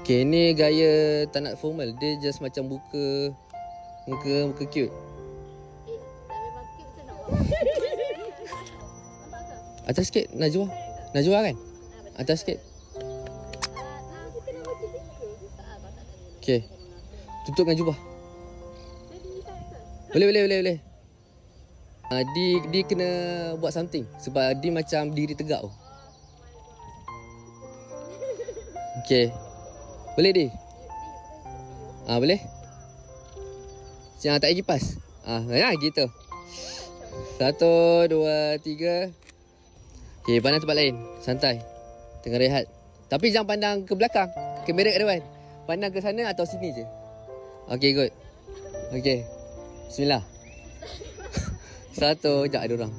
Okay, ni gaya tak nak formal. Dia just macam buka muka cute. Dah memang cute macam nak buat. Atas sikit, Najwa. Najwa kan? Atas sikit. Kita nak baca juga. Okay. Tutup dengan jubah. Boleh. Dia kena buat something. Sebab dia macam diri tegak tu. Okay. Boleh Di? Boleh? Tak payah kipas. Gitu. 1, 2, 3. Okay, pandang tempat lain. Santai. Tengah rehat. Tapi jangan pandang ke belakang. Kamera kat depan. Pandang ke sana atau sini je. Okay, good. Okay. Bismillah. 1. Sekejap ada orang.